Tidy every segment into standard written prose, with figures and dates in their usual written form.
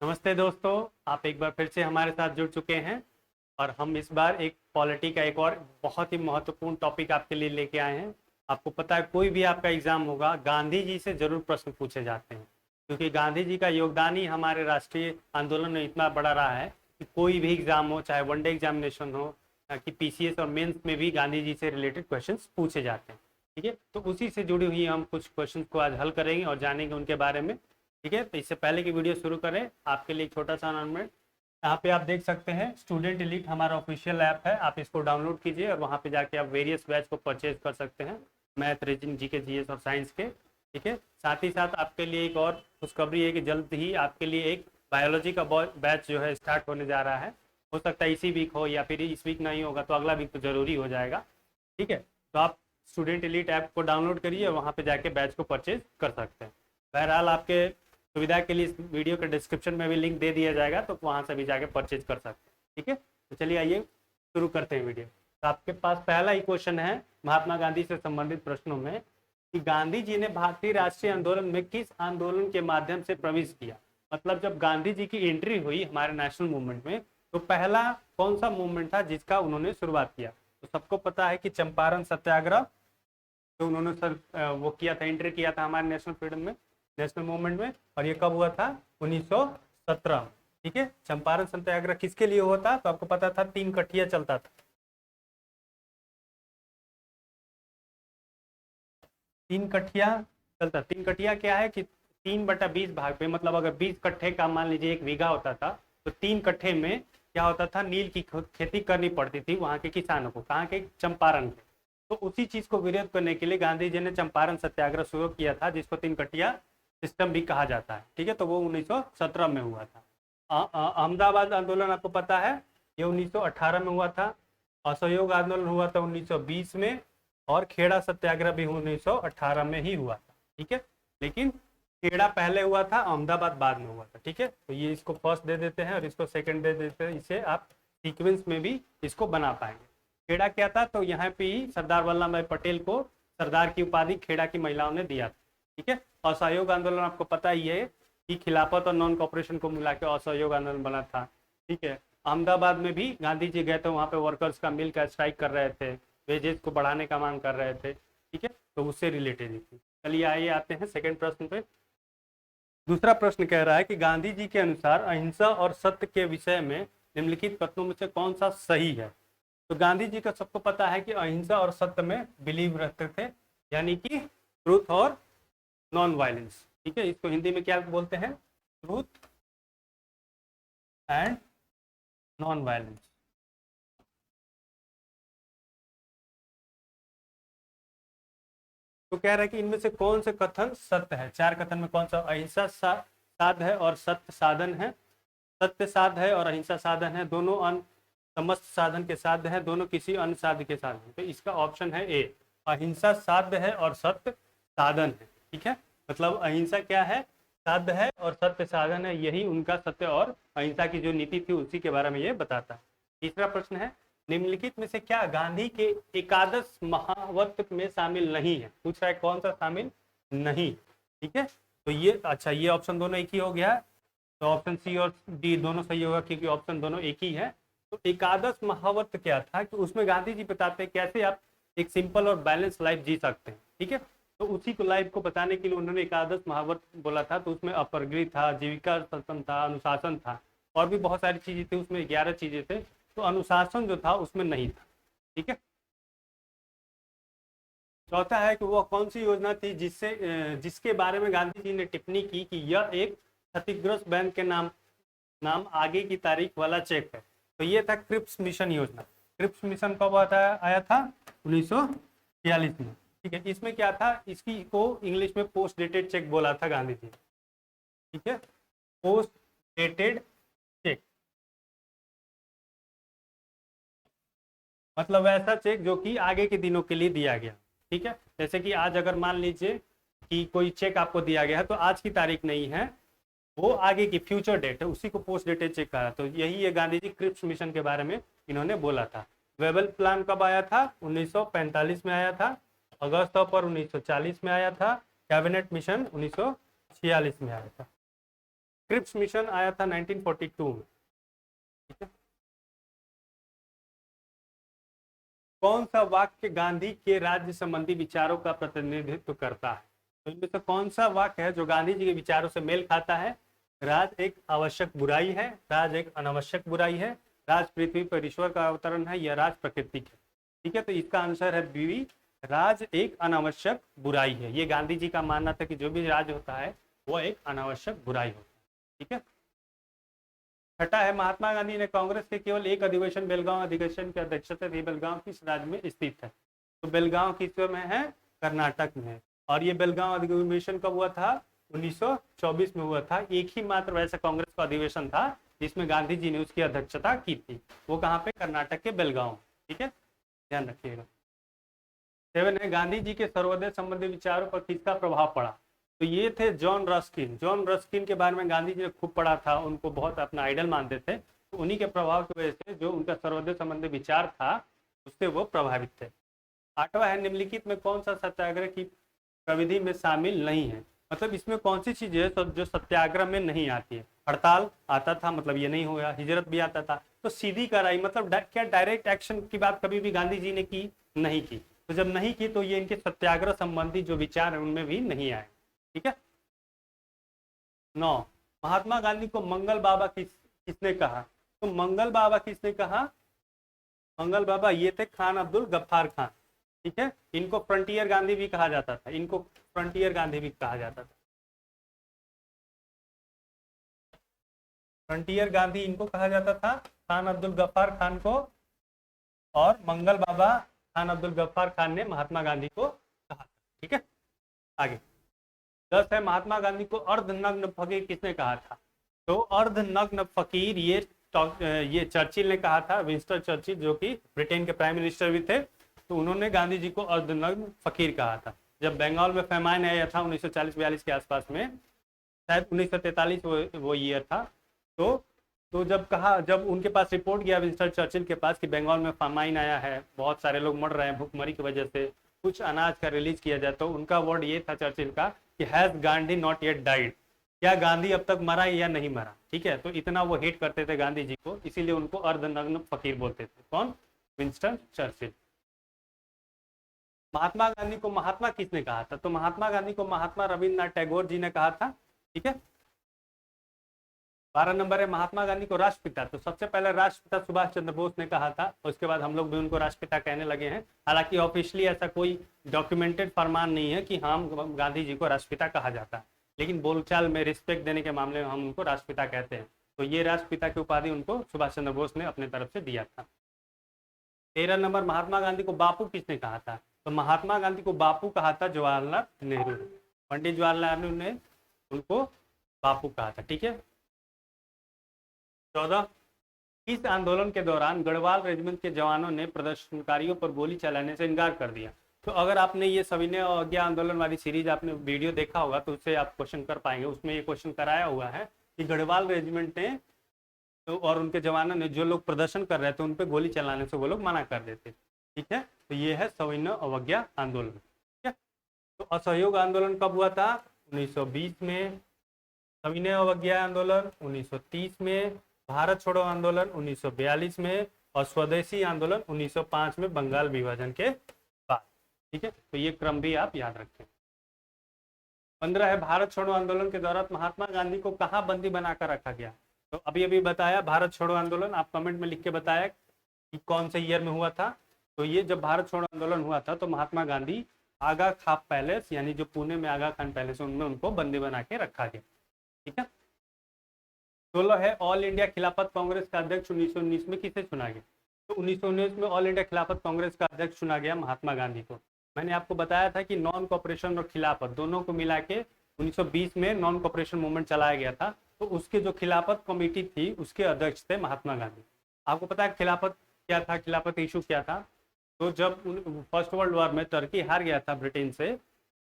नमस्ते दोस्तों, आप एक बार फिर से हमारे साथ जुड़ चुके हैं और हम इस बार एक पॉलिटी का एक और बहुत ही महत्वपूर्ण टॉपिक आपके लिए लेके आए हैं। आपको पता है कोई भी आपका एग्जाम होगा, गांधी जी से जरूर प्रश्न पूछे जाते हैं, क्योंकि गांधी जी का योगदान ही हमारे राष्ट्रीय आंदोलन में इतना बड़ा रहा है कि कोई भी एग्जाम हो, चाहे वनडे एग्जामिनेशन हो कि पीसीएस और मेंस में भी गांधी जी से रिलेटेड क्वेश्चन पूछे जाते हैं। ठीक है, तो उसी से जुड़ी हुई हम कुछ क्वेश्चन को आज हल करेंगे और जानेंगे उनके बारे में। ठीक है, तो इससे पहले की वीडियो शुरू करें आपके लिए एक छोटा सा अनाउंसमेंट। यहाँ पे आप देख सकते हैं स्टूडेंट एलीट हमारा ऑफिशियल ऐप है, आप इसको डाउनलोड कीजिए और वहाँ पे जाके आप वेरियस बैच को परचेज कर सकते हैं, मैथ, रीजनिंग, जीके, जीएस और साइंस के। ठीक है, साथ ही साथ आपके लिए एक और खुशखबरी है कि जल्द ही आपके लिए एक बायोलॉजी का बैच जो है स्टार्ट होने जा रहा है। हो सकता है इसी वीक हो या फिर इस वीक नहीं होगा तो अगला वीक तो जरूरी हो जाएगा। ठीक है, तो आप स्टूडेंट एलीट ऐप को डाउनलोड करिए और वहाँ पे जाके बैच को परचेज कर सकते हैं। बहरहाल आपके सुविधा के लिए इस वीडियो के डिस्क्रिप्शन में भी लिंक दे दिया जाएगा, तो वहाँ से भी जाके परचेज कर सकते हैं। ठीक है, तो चलिए आइए शुरू करते हैं वीडियो। तो आपके पास पहला ही क्वेश्चन है महात्मा गांधी से संबंधित प्रश्नों में कि गांधी जी ने भारतीय राष्ट्रीय आंदोलन में किस आंदोलन के माध्यम से प्रवेश किया। मतलब जब गांधी जी की एंट्री हुई हमारे नेशनल मूवमेंट में, तो पहला कौन सा मूवमेंट था जिसका उन्होंने शुरुआत किया। तो सबको पता है कि चंपारण सत्याग्रह, तो उन्होंने वो किया था, एंट्री किया था हमारे नेशनल फ्रीडम में, नेशनल मूवमेंट में। और ये कब हुआ था? 1917 में। ठीक है, चंपारण सत्याग्रह किसके लिए हुआ था? तो आपको पता था 3 कठिया चलता था। 3 कठिया चलता। 3 कठिया क्या है कि 3/20 भाग पे, मतलब अगर 20 कट्ठे का मान लीजिए 1 बीघा होता था, तो 3 कट्ठे में क्या होता था, नील की खेती करनी पड़ती थी वहां के किसानों को। कहाँ के? चंपारण के। तो उसी चीज को विरोध करने के लिए गांधी जी ने चंपारण सत्याग्रह शुरू किया था, जिसको 3 कटिया सिस्टम भी कहा जाता है। ठीक है, तो वो 1917 में हुआ था। अहमदाबाद आंदोलन आपको पता है, ये 1918 में हुआ था। असहयोग आंदोलन हुआ था 1920 में, और खेड़ा सत्याग्रह भी 1918 में ही हुआ था। ठीक है, लेकिन खेड़ा पहले हुआ था, अहमदाबाद बाद में हुआ था। ठीक है, तो ये इसको फर्स्ट दे देते हैं और इसको सेकंड दे देते हैं, इसे आप सीक्वेंस में भी इसको बना पाएंगे। खेड़ा क्या था? तो यहाँ पे ही सरदार वल्लभ भाई पटेल को सरदार की उपाधि खेड़ा की महिलाओं ने दिया था। ठीक है, असहयोग आंदोलन आपको पता ही है कि खिलाफत और नॉन कॉपरेशन को मिला के असहयोग आंदोलन बना था। ठीक है, अहमदाबाद में भी गांधी जी गए थे, वहाँ पे वर्कर्स का मिल का स्ट्राइक कर रहे थे, वेजेस को बढ़ाने का मांग कर रहे थे। ठीक है, तो उससे रिलेटेड थी। चलिए आइए आते हैं सेकंड प्रश्न पे। दूसरा प्रश्न कह रहा है कि गांधी जी के अनुसार अहिंसा और सत्य के विषय में निम्नलिखित कथनों में से कौन सा सही है। तो गांधी जी का सबको पता है कि अहिंसा और सत्य में बिलीव रखते थे, यानी कि ट्रूथ और नॉन वायलेंस। ठीक है, इसको हिंदी में क्या बोलते हैं? Truth and non violence. तो कह रहा है कि इनमें से कौन से कथन सत्य है। 4 कथन में कौन सा? अहिंसा साध है और सत्य साधन है। सत्य साध है और अहिंसा साधन है, दोनों समस्त साधन के साध्य है, दोनों किसी अन्य साध्य के साधन। तो इसका ऑप्शन है ए, अहिंसा साध्य है और सत्य साधन है। ठीक है, मतलब अहिंसा क्या है? साध्य है और सत्य साधन है, यही उनका सत्य और अहिंसा की जो नीति थी उसी के बारे में ये बताता है। तीसरा प्रश्न है, निम्नलिखित में से क्या गांधी के एकादश महाव्रत में शामिल नहीं है। पूछ रहा है कौन सा शामिल नहीं। ठीक है, तो ये अच्छा, ये ऑप्शन दोनों एक ही हो गया, तो ऑप्शन सी और डी दोनों सही होगा, क्योंकि ऑप्शन दोनों एक ही है। तो एकादश महाव्रत क्या था कि उसमें गांधी जी बताते हैं कैसे आप एक सिंपल और बैलेंस लाइफ जी सकते हैं। ठीक है, तो उसी को लाइफ को बताने के लिए उन्होंने एकादश महाव्रत बोला था। तो उसमें अपरगृह था, जीविका सत्सम था, अनुशासन था, और भी बहुत सारी चीजें थी उसमें, 11 चीजें थे। तो अनुशासन जो था उसमें नहीं था। ठीक है, चौथा है कि वह कौन सी योजना थी जिसके बारे में गांधी जी ने टिप्पणी की कि यह एक क्षतिग्रस्त बैंक के नाम आगे की तारीख वाला चेक है। तो ये था क्रिप्स मिशन योजना। क्रिप्स मिशन कब आया था? 1946 में। ठीक है, इसमें क्या था, इसकी को इंग्लिश में पोस्ट डेटेड चेक बोला था गांधी जी। ठीक है, पोस्ट डेटेड चेक मतलब ऐसा चेक जो कि आगे के दिनों के लिए दिया गया। ठीक है, जैसे कि आज अगर मान लीजिए कि कोई चेक आपको दिया गया है, तो आज की तारीख नहीं है, वो आगे की फ्यूचर डेट है, उसी को पोस्ट डेटेड चेक कहा। तो यही है गांधी जी क्रिप्स मिशन के बारे में इन्होंने बोला था। वेबल प्लान कब आया था? 1945 में आया था। अगस्त पर 1940 में आया था। कैबिनेट मिशन 1946 में आया था। क्रिप्स मिशन आया था 1942 में, ठीक है। कौन सा वाक्य गांधी के राज्य संबंधी विचारों का प्रतिनिधित्व करता है? तो इनमें से कौन सा वाक्य है जो गांधी जी के विचारों से मेल खाता है? राज एक आवश्यक बुराई है, राज एक अनावश्यक बुराई है, राज पृथ्वी पर ईश्वर का अवतरण है, या राज प्राकृतिक है? ठीक है, तो इसका आंसर है बी, राज एक अनावश्यक बुराई है। ये गांधी जी का मानना था कि जो भी राज होता है वो एक अनावश्यक बुराई होता है, ठीक है। छठा है, महात्मा गांधी ने कांग्रेस के केवल एक अधिवेशन बेलगांव अधिवेशन की अध्यक्षता थी। बेलगांव किस राज्य में स्थित है? तो बेलगांव किस में है? कर्नाटक में है। और ये बेलगांव अधिवेशन कब हुआ था? 1924 में हुआ था। एक ही मात्र वैसा कांग्रेस का अधिवेशन था जिसमें गांधी जी ने उसकी अध्यक्षता की थी। वो कहाँ पे? कर्नाटक के बेलगांव, ठीक है, ध्यान रखिएगा। 7 है, गांधी जी के सर्वोदय संबंधी विचारों पर किसका प्रभाव पड़ा? तो ये थे जॉन रस्किन। जॉन रस्किन के बारे में गांधी जी ने खूब पढ़ा था, उनको बहुत अपना आइडल मानते थे, तो उन्हीं के प्रभाव की वजह से जो उनका सर्वोदय संबंधी विचार था उससे वो प्रभावित थे। 8वां है, निम्नलिखित में कौन सा सत्याग्रह की प्रविधि में शामिल नहीं है? मतलब इसमें कौन सी चीज है जो सत्याग्रह में नहीं आती है? हड़ताल आता था, मतलब ये नहीं हुआ। हिजरत भी आता था। तो सीधी कार्रवाई मतलब क्या डायरेक्ट एक्शन की बात कभी भी गांधी जी ने की? नहीं की। तो जब नहीं की तो ये इनके सत्याग्रह संबंधी जो विचार है उनमें भी नहीं आए, ठीक है। 9, महात्मा गांधी को मंगल बाबा किसने कहा? तो मंगल बाबा किसने कहा? मंगल बाबा ये थे खान अब्दुल गफ्फार खान, ठीक है। इनको फ्रंटियर गांधी भी कहा जाता था, इनको फ्रंटियर गांधी भी कहा जाता था। फ्रंटियर गांधी इनको कहा जाता था, खान अब्दुल गफ्फार खान को, और मंगल बाबा खान अब्दुल गफ्फार खान ने महात्मा गांधी को कहा, ठीक है। आगे 10 है, महात्मा गांधी को अर्धनग्न फकीर किसने कहा था? तो अर्धनग्न फकीर ये चर्चिल ने कहा था, विंस्टन चर्चिल, जो कि ब्रिटेन के प्राइम मिनिस्टर भी थे। तो उन्होंने गांधी जी को अर्धनग्न फकीर कहा था। जब बंगाल में फैमाइन आया था 1940-42 के आसपास में, शायद 1943 वो ईयर था। तो जब उनके पास रिपोर्ट गया विंस्टन चर्चिल के पास कि बंगाल में फैमाइन आया है, बहुत सारे लोग मर रहे हैं भूखमरी की वजह से, कुछ अनाज का रिलीज किया जाए, तो उनका वर्ड ये था चर्चिल का कि has Gandhi not yet died? क्या गांधी अब तक मरा या नहीं मरा? ठीक है, तो इतना वो हेट करते थे गांधी जी को, इसीलिए उनको अर्धनग्न फकीर बोलते थे। कौन? Winston Churchill. महात्मा गांधी को महात्मा किसने कहा था? तो महात्मा गांधी को महात्मा रविन्द्रनाथ टैगोर जी ने कहा था, ठीक है। 12 नंबर है, महात्मा गांधी को राष्ट्रपिता, तो सबसे पहले राष्ट्रपिता सुभाष चंद्र बोस ने कहा था, उसके बाद हम लोग भी उनको राष्ट्रपिता कहने लगे हैं। हालांकि ऑफिशियली ऐसा कोई डॉक्यूमेंटेड फरमान नहीं है कि हम गांधी जी को राष्ट्रपिता कहा जाता है, लेकिन बोलचाल में रिस्पेक्ट देने के मामले में हम उनको राष्ट्रपिता कहते हैं। तो ये राष्ट्रपिता की उपाधि उनको सुभाष चंद्र बोस ने अपने तरफ से दिया था। 13 नंबर, महात्मा गांधी को बापू किसने कहा था? तो महात्मा गांधी को बापू कहा था जवाहरलाल नेहरू, पंडित जवाहरलाल नेहरू ने उनको बापू कहा था, ठीक है। 14, इस आंदोलन के दौरान गढ़वाल रेजिमेंट के जवानों ने प्रदर्शनकारियों पर गोली चलाने से इनकार कर दिया। तो अगर आपने ये सविनय अवज्ञा आंदोलन वाली सीरीज आपने वीडियो देखा होगा तो उससे आप क्वेश्चन कर पाएंगे। उसमें ये क्वेश्चन कराया हुआ है कि गढ़वाल रेजिमेंट ने तो और उनके जवानों ने जो लोग प्रदर्शन कर रहे थे उन पर गोली चलाने से वो लोग मना कर देते, ठीक है। तो ये है सविनय अवज्ञा आंदोलन, ठीक है। तो असहयोग आंदोलन कब हुआ था? 1920 में। सविनय अवज्ञा आंदोलन 1930 में। भारत छोड़ो आंदोलन 1942 में। और स्वदेशी आंदोलन 1905 में, बंगाल विभाजन के बाद, ठीक है। तो ये क्रम भी आप याद रखें। 15 है, भारत छोड़ो आंदोलन के दौरान महात्मा गांधी को कहाँ बंदी बनाकर रखा गया? तो अभी अभी बताया भारत छोड़ो आंदोलन, आप कमेंट में लिख के बताया कि कौन से ईयर में हुआ था। तो ये जब भारत छोड़ो आंदोलन हुआ था तो महात्मा गांधी आगा खान पैलेस, यानी जो पुणे में आगा खान पैलेस है, उनमें उनको बंदी बना के रखा गया, ठीक है। 16 है, ऑल इंडिया खिलाफत कांग्रेस का अध्यक्ष 1919 में किसे चुना गया? तो 1919 में ऑल इंडिया खिलाफत कांग्रेस का अध्यक्ष चुना गया महात्मा गांधी को। मैंने आपको बताया था कि नॉन कॉपरेशन और खिलाफत दोनों को मिला के 1920 में नॉन कॉपरेशन मूवमेंट चलाया गया था। तो उसके जो खिलाफत कमेटी थी उसके अध्यक्ष थे महात्मा गांधी। आपको पता है खिलाफत क्या था, खिलाफत इशू क्या था? तो जब फर्स्ट वर्ल्ड वॉर में तुर्की हार गया था ब्रिटेन से,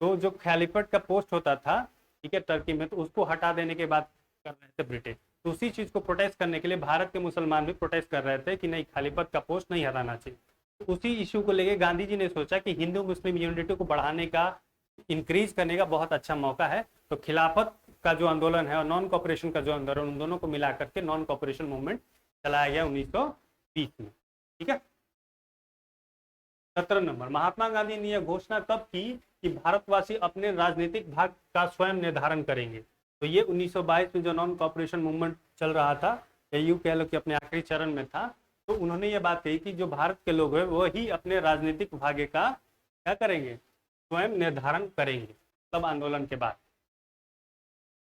तो जो खलीफत का पोस्ट होता था, ठीक है, तुर्की में, तो उसको हटा देने के बाद कर रहे थे ब्रिटेन। तो उसी चीज को प्रोटेस्ट करने के लिए भारत के मुसलमान भी प्रोटेस्ट कर रहे थे कि नहीं, खलीफत का पोस्ट नहीं हटाना चाहिए। तो उसी इशू को लेके गांधी जी ने सोचा कि हिंदू मुस्लिम यूनिटी को बढ़ाने का, इंक्रीज करने का बहुत अच्छा मौका है, तो खिलाफत का जो आंदोलन है और नॉन कॉपरेशन का जो आंदोलन, उन दोनों को मिला करके नॉन कॉपरेशन मूवमेंट चलाया गया 1920 में। ठीक है। 17 नंबर, महात्मा गांधी ने यह घोषणा कब की कि भारतवासी अपने राजनीतिक भाग का स्वयं निर्धारण करेंगे? तो ये 1922 में जो नॉन कॉपरेशन मूवमेंट चल रहा था, या यूं कह लो कि अपने आखिरी चरण में था, तो उन्होंने ये बात कही कि जो भारत के लोग हैं वो ही अपने राजनीतिक भाग्य का क्या करेंगे, स्वयं निर्धारण करेंगे, तब आंदोलन के बाद।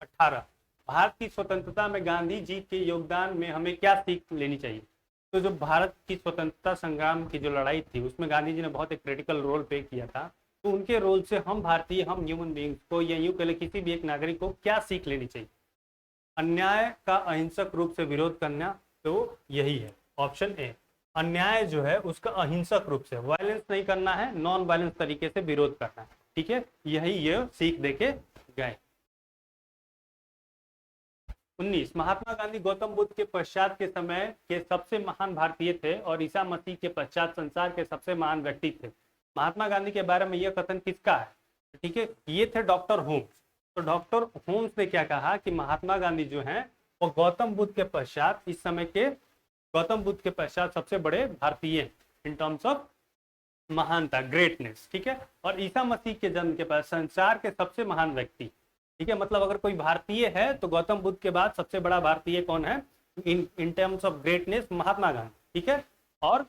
18, भारत की स्वतंत्रता में गांधी जी के योगदान में हमें क्या सीख लेनी चाहिए? तो जो भारत की स्वतंत्रता संग्राम की जो लड़ाई थी उसमें गांधी जी ने बहुत एक क्रिटिकल रोल प्ले किया था, तो उनके रोल से हम भारतीय, हम ह्यूमन बींग्स को, या यूं कह किसी भी एक नागरिक को क्या सीख लेनी चाहिए? अन्याय का अहिंसक रूप से विरोध करना, तो यही है ऑप्शन ए। अन्याय जो है उसका अहिंसक रूप से, वायलेंस नहीं करना है, नॉन वायलेंस तरीके से विरोध करना है। ठीक है, यही ये सीख देके गए। 19, महात्मा गांधी गौतम बुद्ध के पश्चात के समय के सबसे महान भारतीय थे और ईसा मसीह के पश्चात संसार के सबसे महान व्यक्ति थे। महात्मा गांधी के बारे में यह कथन किसका है? ठीक है, ये थे डॉक्टर होम्स। तो डॉक्टर होम्स ने क्या कहा कि महात्मा गांधी जो हैं वो गौतम बुद्ध के पश्चात, इस समय के गौतम बुद्ध के पश्चात सबसे बड़े भारतीय इन टर्म्स ऑफ महानता, ग्रेटनेस। ठीक है, और ईसा मसीह के जन्म के बाद संसार के सबसे महान व्यक्ति। ठीक है, मतलब अगर कोई भारतीय है तो गौतम बुद्ध के बाद सबसे बड़ा भारतीय कौन है in terms of greatness? Mahatma Gandhi. ठीक है, और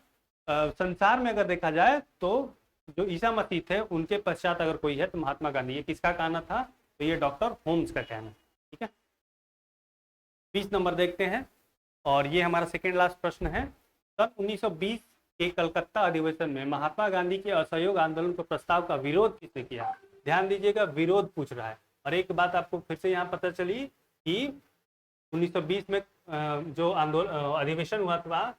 संसार में अगर देखा जाए तो जो ईसा मसीह थे उनके पश्चात अगर कोई है तो महात्मा गांधी। ये किसका कहना था? तो ये डॉक्टर होम्स का कहना। ठीक है, 20 नंबर देखते हैं, और ये हमारा सेकेंड लास्ट प्रश्न है। सन 1920 के कलकत्ता अधिवेशन में महात्मा गांधी के असहयोग आंदोलन के प्रस्ताव का विरोध किसने किया? ध्यान दीजिएगा, विरोध पूछ रहा है। और एक बात आपको फिर से यहाँ पता चली कि 1920 में जो आंदोलन अधिवेशन हुआ था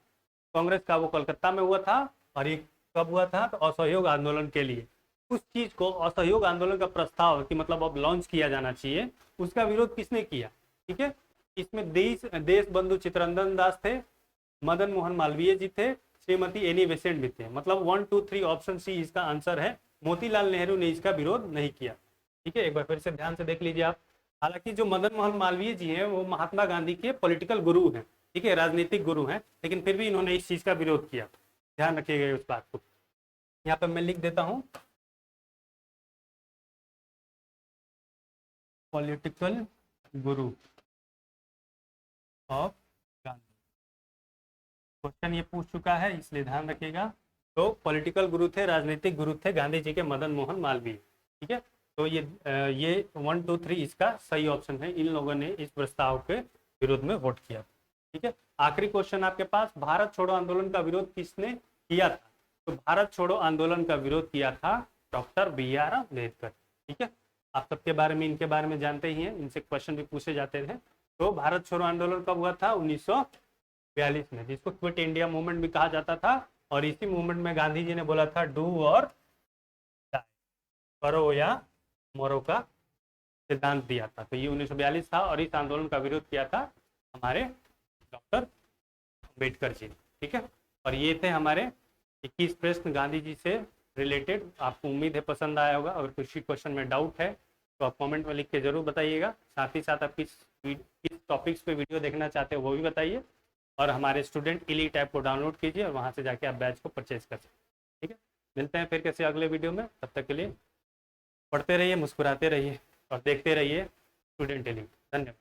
कांग्रेस का, वो कलकत्ता में हुआ था। और ये कब हुआ था? तो असहयोग आंदोलन के लिए। उस चीज को, असहयोग आंदोलन का प्रस्ताव कि मतलब अब लॉन्च किया जाना चाहिए, उसका विरोध किसने किया? ठीक है, इसमें देश बंधु चित्तरंजन दास थे, मदन मोहन मालवीय जी थे, श्रीमती एनी बेसेंट भी थे। मतलब 1, 2, 3 ऑप्शन सी इसका आंसर है। मोतीलाल नेहरू ने इसका विरोध नहीं किया। ठीक है, एक बार फिर से ध्यान से देख लीजिए आप। हालांकि जो मदन मोहन मालवीय जी हैं वो महात्मा गांधी के पॉलिटिकल गुरु हैं, ठीक है, राजनीतिक गुरु हैं, लेकिन फिर भी इन्होंने इस चीज का विरोध किया। ध्यान रखिएगा उस बात को। यहाँ पे मैं लिख देता हूँ, political Guru of Gandhi. Question ये पूछ चुका है, इसलिए ध्यान रखिएगा। तो पॉलिटिकल गुरु थे, राजनीतिक गुरु थे गांधी जी के मदन मोहन मालवीय। ठीक है, तो ये 1, 2, 3 इसका सही ऑप्शन है। इन लोगों ने इस प्रस्ताव के विरोध में वोट किया। ठीक है, आखिरी क्वेश्चन आपके पास, भारत छोड़ो आंदोलन का विरोध किसने किया था? तो भारत छोड़ो आंदोलन का विरोध किया था डॉक्टर BR अम्बेडकर। ठीक है, आप सबके बारे में, इनके बारे में जानते ही हैं, इनसे क्वेश्चन भी पूछे जाते थे। तो भारत छोड़ो आंदोलन कब हुआ था? 1942 में, जिसको क्विट इंडिया मूवमेंट भी कहा जाता था। और इसी मूवमेंट में गांधी जी ने बोला था डू और डाई, करो या मरो का सिद्धांत दिया था। तो ये 1942 था, और इस आंदोलन का विरोध किया था हमारे डॉक्टर अम्बेडकर जी। ठीक है, और ये थे हमारे 21 प्रश्न गांधी जी से रिलेटेड। आपको उम्मीद है पसंद आया होगा। अगर किसी क्वेश्चन में डाउट है तो आप कमेंट में लिख के जरूर बताइएगा। साथ ही साथ आप किस टॉपिक्स पे वीडियो देखना चाहते हो वो भी बताइए। और हमारे स्टूडेंट इलीट ऐप को डाउनलोड कीजिए और वहाँ से जाके आप बैच को परचेज कर सकते हैं। ठीक है, मिलते हैं फिर किसी अगले वीडियो में। तब तक के लिए पढ़ते रहिए, मुस्कुराते रहिए और देखते रहिए स्टूडेंट इलीट। धन्यवाद।